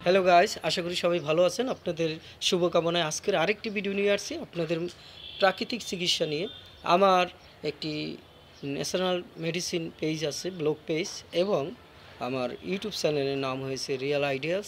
Hello guys, আশা করি সবাই ভালো আছেন। আপনাদের শুভকামনায় আজকের আরেকটি ভিডিও নিয়ে আসছি আপনাদের প্রাকৃতিক চিকিৎসা নিয়ে। আমার একটি ন্যাশনাল মেডিসিন পেজ আছে, ব্লগ পেজ, এবং আমার ইউটিউব চ্যানেলের নাম হয়েছে রিয়েল আইডিয়াস,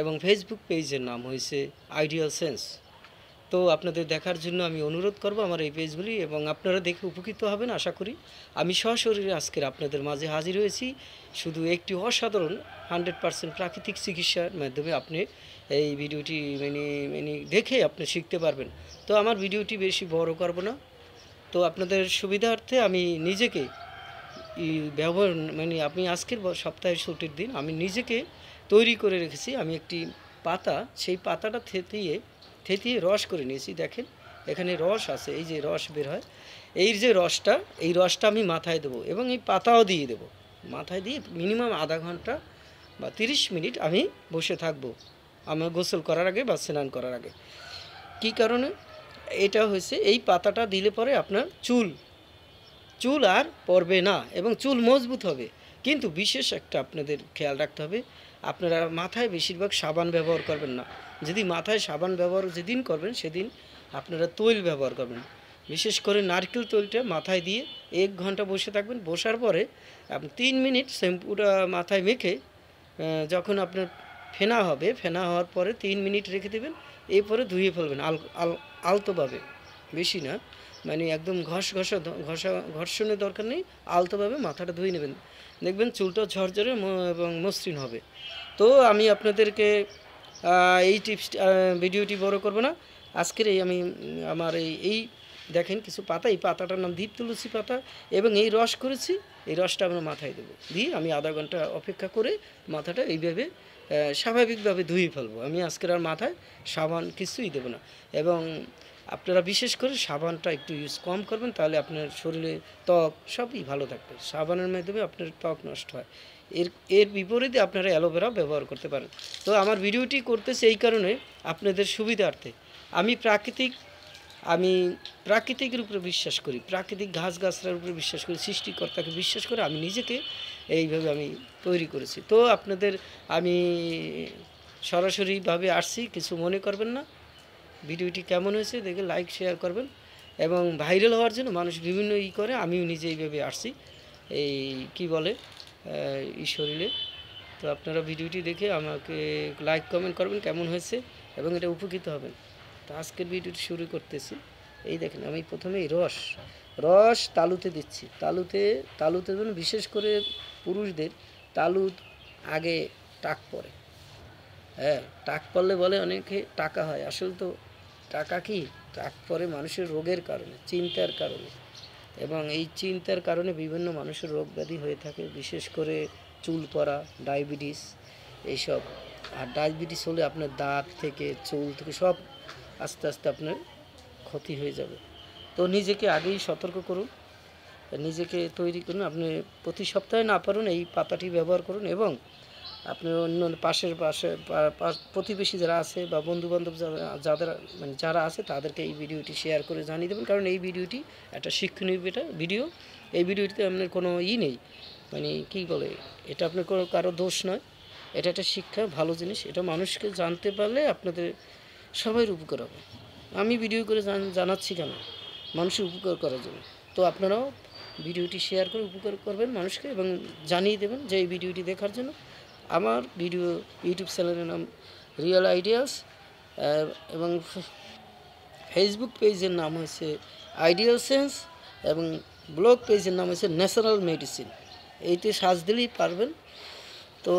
এবং ফেসবুক পেজের নাম হয়েছে আইডিয়াল সেন্স। তো আপনাদের দেখার জন্য আমি অনুরোধ করব আমার এই পেজগুলি, এবং আপনারা দেখে উপকৃত হবেন আশা করি। আমি সশরীরে আজকের আপনাদের মাঝে হাজির হয়েছি শুধু একটি অসাধারণ 100% প্রাকৃতিক চিকিৎসার মাধ্যমে। আপনি এই ভিডিওটি দেখে আপনি শিখতে পারবেন। তো আমার ভিডিওটি বেশি বড় করব না, তো আপনাদের সুবিধার্থে আমি নিজেকে ব্যবহার আমি আজকের সপ্তাহের ছুটির দিন আমি নিজেকে তৈরি করে রেখেছি। আমি একটি পাতা, সেই পাতাটা থেতিয়ে রস করে নিয়েছি। দেখেন এখানে রস আছে, এই যে রস বের হয়, এই রসটা আমি মাথায় দেবো, এবং এই পাতাও দিয়ে দেবো। মাথায় দিয়ে মিনিমাম আধা ঘন্টা বা 30 মিনিট আমি বসে থাকবো, আমার গোসল করার আগে বা স্নান করার আগে। কী কারণে এটা হয়েছে, এই পাতাটা দিলে পরে আপনার চুল আর পড়বে না, এবং চুল মজবুত হবে। কিন্তু বিশেষ একটা আপনাদের খেয়াল রাখতে হবে, আপনারা মাথায় বেশিরভাগ সাবান ব্যবহার করবেন না। যদি মাথায় সাবান ব্যবহার যেদিন করবেন সেদিন আপনারা তৈল ব্যবহার করবেন। বিশেষ করে নারকেল তৈলটা মাথায় দিয়ে 1 ঘন্টা বসে থাকবেন। বসার পরে আপনি 3 মিনিট শ্যাম্পুটা মাথায় মেখে যখন আপনার ফেনা হওয়ার পরে 3 মিনিট রেখে দেবেন। এরপরে ধুয়ে ফেলবেন আলতোভাবে, বেশি না, একদম ঘর্ষণের দরকার নেই, আলতোভাবে মাথাটা ধুয়ে নেবেন। দেখবেন চুলটা ঝরঝরে এবং মসৃণ হবে। তো আমি আপনাদেরকে এই টিপস ভিডিওটি বড় করব না। আজকের আমার এই দেখেন কিছু পাতা, এই পাতাটার নাম দ্বীপ তুলসী পাতা, এবং এই রস করেছি, এই রসটা আমরা মাথায় দেবো। দিয়ে আমি আধা ঘন্টা অপেক্ষা করে মাথাটা এইভাবে স্বাভাবিকভাবে ধুয়ে ফেলবো। আমি আজকের আর মাথায় সাবান কিছুই দেবো না। এবং আপনারা বিশেষ করে সাবানটা একটু ইউজ কম করবেন, তাহলে আপনার শরীরে ত্বক সবই ভালো থাকবে। সাবানের মাধ্যমে আপনার ত্বক নষ্ট হয়। এর বিপরীতে আপনারা অ্যালোভেরা ব্যবহার করতে পারেন। তো আমার ভিডিওটি করতেছে এই কারণে, আপনাদের সুবিধার্থে। আমি প্রাকৃতিকের উপরে বিশ্বাস করি, প্রাকৃতিক গাছগাছড়ার উপরে বিশ্বাস করি, সৃষ্টিকর্তাকে বিশ্বাস করে আমি নিজেকে এইভাবে আমি তৈরি করেছি। তো আপনাদের আমি সরাসরিভাবে আসছি, কিছু মনে করবেন না। ভিডিওটি কেমন হয়েছে দেখে লাইক শেয়ার করবেন, এবং ভাইরাল হওয়ার জন্য মানুষ বিভিন্ন করে, আমিও নিজে এইভাবে আসছি এই কি বলে শরীরে। তো আপনারা ভিডিওটি দেখে আমাকে লাইক কমেন্ট করবেন কেমন হয়েছে, এবং এটা উপকৃত হবেন। তো আজকের ভিডিওটি শুরু করতেছি। এই দেখেন আমি প্রথমে রস তালুতে দিচ্ছি। তালুতে যেন বিশেষ করে পুরুষদের তালু আগে টাক পড়ে। হ্যাঁ, টাক পড়লে বলে অনেকে টাকা হয়, আসলে তো টাকা কি, টাক পড়ে মানুষের রোগের কারণে, চিন্তার কারণে, এবং এই চিন্তার কারণে বিভিন্ন মানুষের রোগ ব্যাধি হয়ে থাকে, বিশেষ করে চুল পড়া, ডায়াবেটিস, এইসব। আর ডায়াবেটিস হলে আপনার দাঁত থেকে চুল থেকে সব আস্তে আস্তে আপনার ক্ষতি হয়ে যাবে। তো নিজেকে আগেই সতর্ক করুন, নিজেকে তৈরি করুন। আপনি প্রতি সপ্তাহে না পারুন এই পাতাটি ব্যবহার করুন, এবং আপনি অন্য প্রতিবেশী যারা আছে বা বন্ধুবান্ধব যারা আছে তাদেরকে এই ভিডিওটি শেয়ার করে জানিয়ে দেবেন। কারণ এই ভিডিওটি একটা শিক্ষণীয় ভিডিও। এই ভিডিওটিতে আপনার কোনো নেই, কি বলে, এটা আপনার কোনো কারো দোষ নয়, এটা একটা শিক্ষা, ভালো জিনিস। এটা মানুষকে জানতে পারলে আপনাদের সবাই উপকার হবে। আমি ভিডিও করে জানাচ্ছি কেন, মানুষের উপকার করার জন্য। তো আপনারাও ভিডিওটি শেয়ার করে উপকার করবেন মানুষকে, এবং জানিয়ে দেবেন যে এই ভিডিওটি দেখার জন্য। আমার ইউটিউব চ্যানেলের নাম রিয়েল আইডিয়াস, এবং ফেসবুক পেজের নাম হয়েছে আইডিয়াল সেন্স, এবং ব্লগ পেজের নাম হয়েছে ন্যাশনাল মেডিসিন। এইতে সার্চ দিলেই পারবেন। তো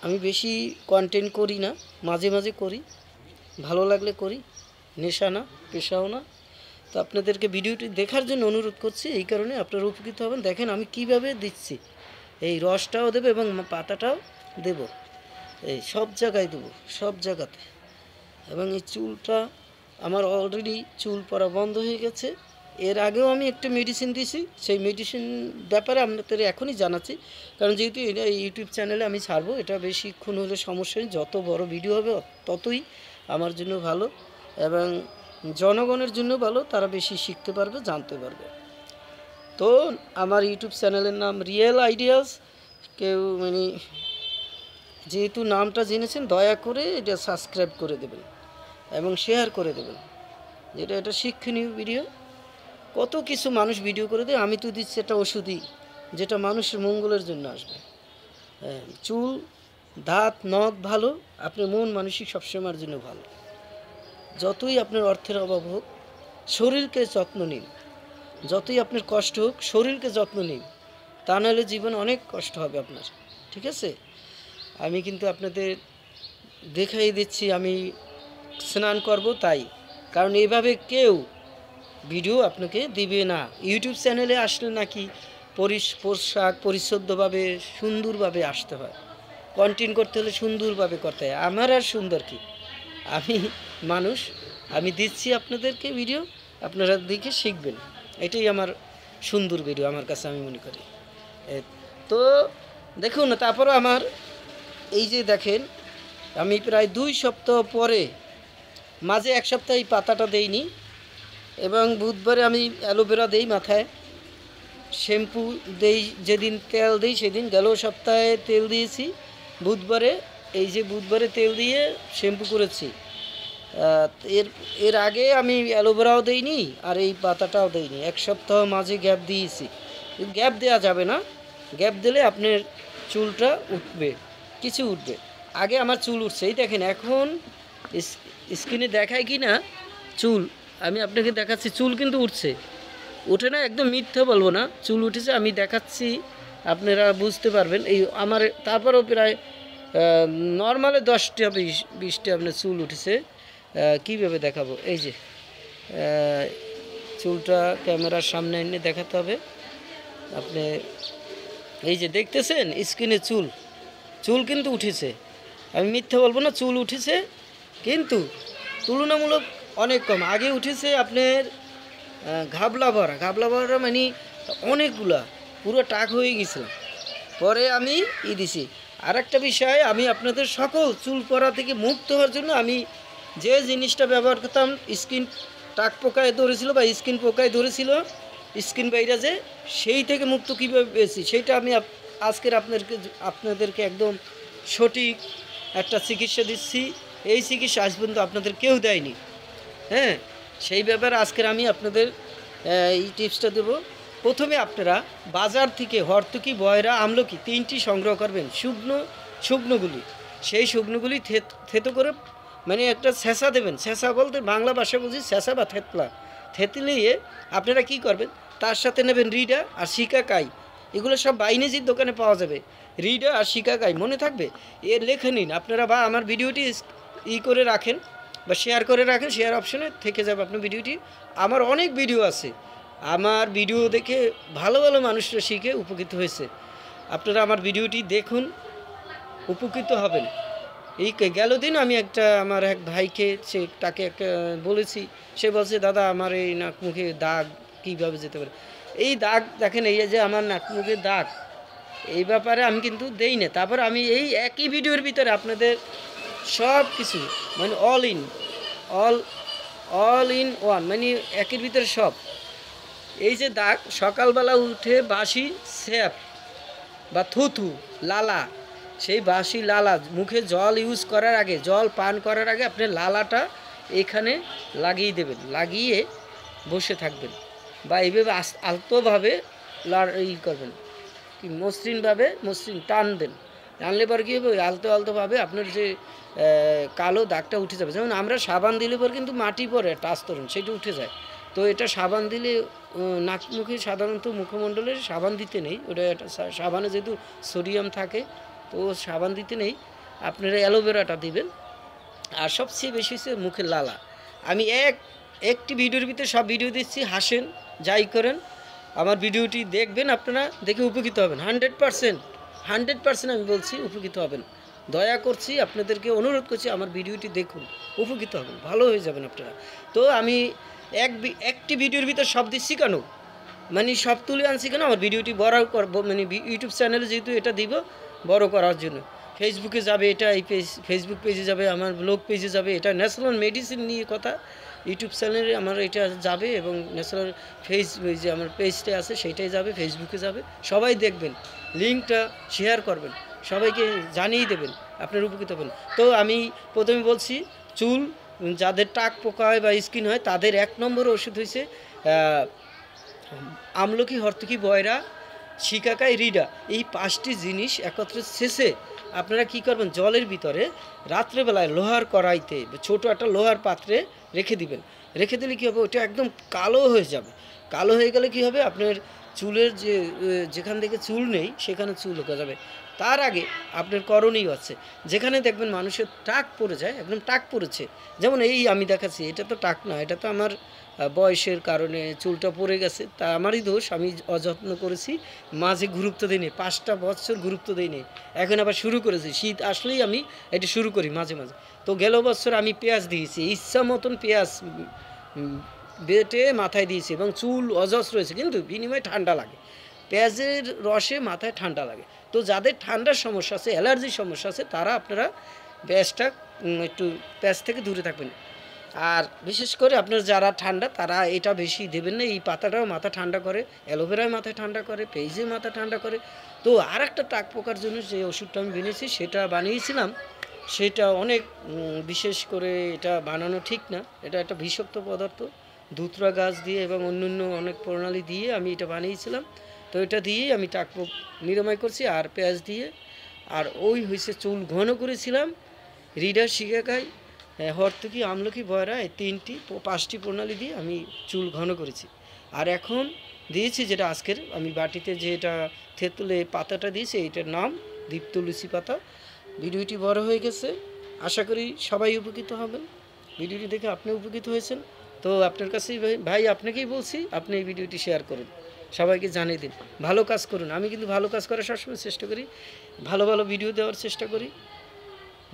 আমি বেশি কন্টেন্ট করি না, মাঝে মাঝে করি, ভালো লাগলে করি, নেশা না, পেশাও না। তো আপনাদেরকে ভিডিওটি দেখার জন্য অনুরোধ করছি, এই কারণে আপনারা উপকৃত হবেন। দেখেন আমি কিভাবে দিচ্ছি, এই রসটাও দেবো এবং পাতাটাও দেব, এই সব জায়গায় দেবো, সব জায়গাতে। এবং এই চুলটা আমার অলরেডি চুল পড়া বন্ধ হয়ে গেছে। এর আগেও আমি একটা মেডিসিন দিয়েছি, সেই মেডিসিন ব্যাপারে আপনাদের এখনই জানাচ্ছি, কারণ যেহেতু এটা ইউটিউব চ্যানেলে আমি ছাড়বো, এটা বেশিক্ষণ হলে সমস্যা নেই, যত বড় ভিডিও হবে ততই আমার জন্য ভালো, এবং জনগণের জন্য ভালো, তারা বেশি শিখতে পারবে, জানতে পারবে। তো আমার ইউটিউব চ্যানেলের নাম রিয়েল আইডিয়াস। কেউ যেহেতু নামটা জেনেছেন দয়া করে এটা সাবস্ক্রাইব করে দেবেন এবং শেয়ার করে দেবেন। এটা শিক্ষণীয় ভিডিও। কত কিছু মানুষ ভিডিও করে দেয়, আমি তো দিচ্ছি একটা ওষুধই যেটা মানুষের মঙ্গলের জন্য আসবে। চুল, দাঁত, নখ ভালো, আপনার মন মানসিক সবসময়ের জন্য ভালো। যতই আপনার অর্থের অভাব হোক, শরীরকে যত্ন নিন। যতই আপনার কষ্ট হোক, শরীরকে যত্ন নিন, তা নাহলে জীবন অনেক কষ্ট হবে আপনার। ঠিক আছে? আমি কিন্তু আপনাদের দেখাই দিচ্ছি আমি স্নান করব তাই, কারণ এইভাবে কেউ ভিডিও আপনাকে দিবে না। ইউটিউব চ্যানেলে আসলে নাকি পোশাক পরিচ্ছন্নভাবে সুন্দরভাবে আসতে হয়, কন্টেন্ট করতে হলে সুন্দরভাবে করতে হয়। আমার আর সুন্দর কি, আমি মানুষ, আমি দিচ্ছি আপনাদেরকে ভিডিও, আপনারা দেখে শিখবেন। এটাই আমার সুন্দর ভিডিও আমার কাছে, আমি মনে করি। তো দেখুন, তারপরও আমার এই যে দেখেন, আমি প্রায় 2 সপ্তাহ পরে, মাঝে 1 সপ্তাহ এই পাতাটা দেইনি, এবং বুধবারে আমি অ্যালোভেরা দেই মাথায়, শ্যাম্পু দেই, যেদিন তেল দিই সেদিন। গেল সপ্তাহে তেল দিয়েছি, বুধবারে, এই যে বুধবারে তেল দিয়ে শ্যাম্পু করেছি। এর এর আগে আমি অ্যালোভেরাও দেইনি আর এই পাতাটাও দেইনি, 1 সপ্তাহ মাঝে গ্যাপ দিয়েছি। গ্যাপ দেওয়া যাবে না, গ্যাপ দিলে আপনার চুলটা উঠবে, কিছু উঠবে। আগে আমার চুল উঠছে, এই দেখেন এখন স্ক্রিনে দেখায় কি না চুল, আমি আপনাকে দেখাচ্ছি, চুল কিন্তু উঠছে, উঠে না, একদম মিথ্যা বলবো না, চুল উঠেছে, আমি দেখাচ্ছি, আপনারা বুঝতে পারবেন। এই আমার তারপরেও প্রায় নর্মালে 10টা 20টা আপনার চুল উঠেছে। কীভাবে দেখাবো, এই যে চুলটা ক্যামেরার সামনে এনে দেখাতে হবে আপনি, এই যে দেখতেছেন স্ক্রিনে চুল কিন্তু উঠেছে, আমি মিথ্যা বলবো না, চুল উঠেছে, কিন্তু তুলনামূলক অনেক কম। আগে উঠেছে আপনার ঘাবলা ভরা মানে অনেকগুলা, পুরো টাক হয়ে গেছিল, পরে আমি দিছি। আর একটা বিষয়, আমি আপনাদের সকল চুল পড়া থেকে মুক্ত হওয়ার জন্য আমি যে জিনিসটা ব্যবহার করতাম, স্কিন টাক পোকায় ধরেছিল বা স্কিন পোকায় ধরেছিল, স্কিন ভাইরাসে, সেই থেকে মুক্ত কীভাবে পেয়েছি সেইটা আমি আজকের আপনাদেরকে একদম সঠিক একটা চিকিৎসা দিচ্ছি। এই চিকিৎসা আজ পর্যন্ত আপনাদের কেউ দেয়নি। হ্যাঁ, সেই ব্যাপারে আজকের আমি আপনাদের এই টিপসটা দেবো। প্রথমে আপনারা বাজার থেকে হরতুকি, বয়রা, আমলকি 3টি সংগ্রহ করবেন, শুকনোগুলি। সেই শুকনোগুলি থেতো করে, মানে একটা ছেঁচা দেবেন। ছেঁচা বলতে বাংলা ভাষা বুঝি ছেঁচা বা থেতলা। থেতলিয়ে আপনারা কি করবেন, তার সাথে নেবেন রিডা আর শিকাকাই। এগুলো সব বাইনেজির দোকানে পাওয়া যাবে। রিডা আর শিকাকাই মনে থাকবে, এর লেখে নিন আপনারা, বা আমার ভিডিওটি করে রাখেন বা শেয়ার করে রাখেন, শেয়ার অপশনে থেকে যাবে আপনার ভিডিওটি। আমার অনেক ভিডিও আছে, আমার ভিডিও দেখে ভালো ভালো মানুষরা শিখে উপকৃত হয়েছে। আপনারা আমার ভিডিওটি দেখুন, উপকৃত হবেন। এই গেল দিন আমি আমার এক ভাইকে, তাকে বলেছি, সে বলছে দাদা আমার এই নাক মুখে দাগ কীভাবে যেতে পারে। এই দাগ দেখেন, এই যে আমার নাক মুখে দাগ, এই ব্যাপারে আমি কিন্তু দেই না। তারপর আমি এই একই ভিডিওর ভিতরে আপনাদের সব কিছু, মানে অল ইন ওয়ান, মানে একের ভিতরে সব। এই যে দাগ, সকালবেলা উঠে বাসি স্যাপ বা থুথু লালা, সেই বাসি লালা মুখে জল ইউজ করার আগে, জল পান করার আগে আপনি লালাটা এখানে লাগিয়ে দেবেন, লাগিয়ে বসে থাকবেন, বা এইভাবে আলতোভাবে করবেন, কি মসৃণ টান দেন। টানলে পর কী হবে, আলতোভাবে আপনার যে কালো দাগটা উঠে যাবে। যেমন আমরা সাবান দিলে পর কিন্তু মাটি পরে টাচ তরুণ, সেটা উঠে যায়। তো এটা সাবান দিলে নাক মুখে সাধারণত মুখমণ্ডলে সাবান দিতে নেই, ওটা সাবানে যেহেতু সোডিয়াম থাকে, তো সাবান দিতে নেই, আপনারা অ্যালোভেরাটা দিবেন। আর সবচেয়ে বেশি হচ্ছে মুখের লালা। আমি একটি ভিডিওর ভিতরে সব ভিডিও দিচ্ছি, হাসেন যাই করেন, আমার ভিডিওটি দেখবেন, আপনারা দেখে উপকৃত হবেন। 100% আমি বলছি উপকৃত হবেন। দয়া করছি, আপনাদেরকে অনুরোধ করছি, আমার ভিডিওটি দেখুন, উপকৃত হবেন, ভালো হয়ে যাবেন আপনারা। তো আমি একটি ভিডিওর ভিতর সব দিচ্ছি কেন, মানে সব তুলে আনছি কেন, আমার ভিডিওটি বড় করবো, মানে ইউটিউব চ্যানেলে যেহেতু এটা দিব বড় করার জন্য। ফেসবুকে যাবে এটা, এই ফেসবুক পেজে যাবে, আমার ব্লগ পেজে যাবে, এটা ন্যাশনাল মেডিসিন নিয়ে কথা, ইউটিউব চ্যানেলে আমার এটা যাবে, এবং ন্যাশনাল যে আমার পেজটা আছে সেইটাই যাবে, ফেসবুকে যাবে, সবাই দেখবেন, লিঙ্কটা শেয়ার করবেন, সবাইকে জানিয়ে দেবেন। আপনার উপকৃত হবেন। তো আমি প্রথমে বলছি, চুল যাদের টাক পোকা হয় বা স্কিন হয় তাদের 1 নম্বর ওষুধ হয়েছে আমলকি, হর্তকি, বয়রা, শিকাকাই, রিডা। এই 5টি জিনিস একত্রে শেষে আপনারা কি করবেন, জলের ভিতরে রাত্রেবেলায় লোহার কড়াইতে ছোট একটা লোহার পাত্রে রেখে দিবেন। রেখে দিলে কী হবে, ওটা একদম কালো হয়ে যাবে। কালো হয়ে গেলে কি হবে, আপনার চুলের যেখান থেকে চুল নেই সেখানে চুল উঠে যাবে। তার আগে আপনার করণীয় আছে, যেখানে দেখবেন মানুষের টাক পড়ে যায়, একদম টাক পড়েছে, যেমন এই আমি দেখাচ্ছি, এটা তো টাক না, এটা তো আমার বয়সের কারণে চুলটা পড়ে গেছে, তা আমারই দোষ, আমি অযত্ন করেছি, মাঝে গুরুত্ব দিইনি, 5টা বছর গুরুত্ব দিইনি, এখন আবার শুরু করেছি, শীত আসলেই আমি এটা শুরু করি মাঝে মাঝে। তো গেল বছর আমি পেঁয়াজ দিয়েছি, ইচ্ছা মতন পেঁয়াজ বেটে মাথায় দিয়েছি, এবং চুল অজস্র রয়েছে, কিন্তু বিনিময়ে ঠান্ডা লাগে, পেঁয়াজের রসে মাথায় ঠান্ডা লাগে। তো যাদের ঠান্ডার সমস্যা আছে, অ্যালার্জির সমস্যা আছে, তারা আপনারা পেঁয়াজটা একটু পেঁয়াজ থেকে দূরে থাকবেন। আর বিশেষ করে আপনার যারা ঠান্ডা তারা এটা বেশি দেবেন না, এই পাতাটাও মাথা ঠান্ডা করে, অ্যালোভেরায় মাথা ঠান্ডা করে, পেঁয়াজে মাথা ঠান্ডা করে। তো আর একটা টাক পোকার জন্য যে ওষুধটা আমি বানিয়েছি, সেটা বানিয়েছিলাম, সেটা অনেক বিশেষ করে এটা বানানো ঠিক না, এটা একটা বিষাক্ত পদার্থ, ধুতরা গাছ দিয়ে এবং অন্যান্য অনেক প্রণালী দিয়ে আমি এটা বানিয়েছিলাম। তো এটা দিয়েই আমি টাকপোক নিরাময় করছি, আর পেঁয়াজ দিয়ে। আর ওই হয়েছে চুল ঘন করেছিলাম রিডার, শিকাকাই, হর্তকি, আমলকি, বয়রা, এই 5টি প্রণালী দিয়ে আমি চুল ঘন করেছি। আর এখন দিয়েছি যেটা আজকের আমি বাটিতে যে এটা থেতলে পাতাটা দিয়েছি, এইটার নাম দীপ তুলসী পাতা। ভিডিওটি বড় হয়ে গেছে, আশা করি সবাই উপকৃত হবেন। ভিডিওটি দেখে আপনি উপকৃত হয়েছেন, তো আপনার কাছেই ভাই আপনাকেই বলছি, আপনি এই ভিডিওটি শেয়ার করুন, সবাইকে জানিয়ে দিন, ভালো কাজ করুন। আমি কিন্তু ভালো কাজ করার সবসময় চেষ্টা করি, ভালো ভালো ভিডিও দেওয়ার চেষ্টা করি,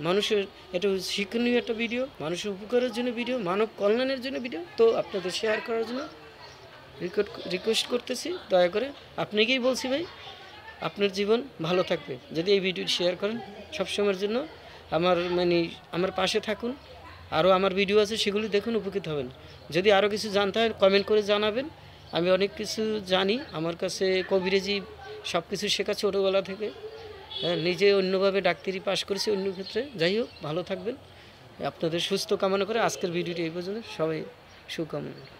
মানুষের এটা শিক্ষণীয় একটা ভিডিও, মানুষের উপকারের জন্য ভিডিও, মানব কল্যাণের জন্য ভিডিও। তো আপনাদের শেয়ার করার জন্য রিকোয়েস্ট করতেছি, দয়া করে আপনাকেই বলছি ভাই, আপনার জীবন ভালো থাকবে যদি এই ভিডিওটি শেয়ার করেন। সবসময়ের জন্য আমার পাশে থাকুন, আরও আমার ভিডিও আছে সেগুলি দেখুন, উপকৃত হবেন। যদি আরও কিছু জানতে হয় কমেন্ট করে জানাবেন, আমি অনেক কিছু জানি, আমার কাছে কবিরাজি সব কিছু শেখা ছোটোবেলা থেকে, হ্যাঁ, নিজে অন্যভাবে ডাক্তারি পাশ করেছি অন্য ক্ষেত্রে। যাই হোক, ভালো থাকবেন, আপনাদের সুস্থ কামনা করে আজকের ভিডিওটি এই পর্যন্ত, সবাই সুকামনা।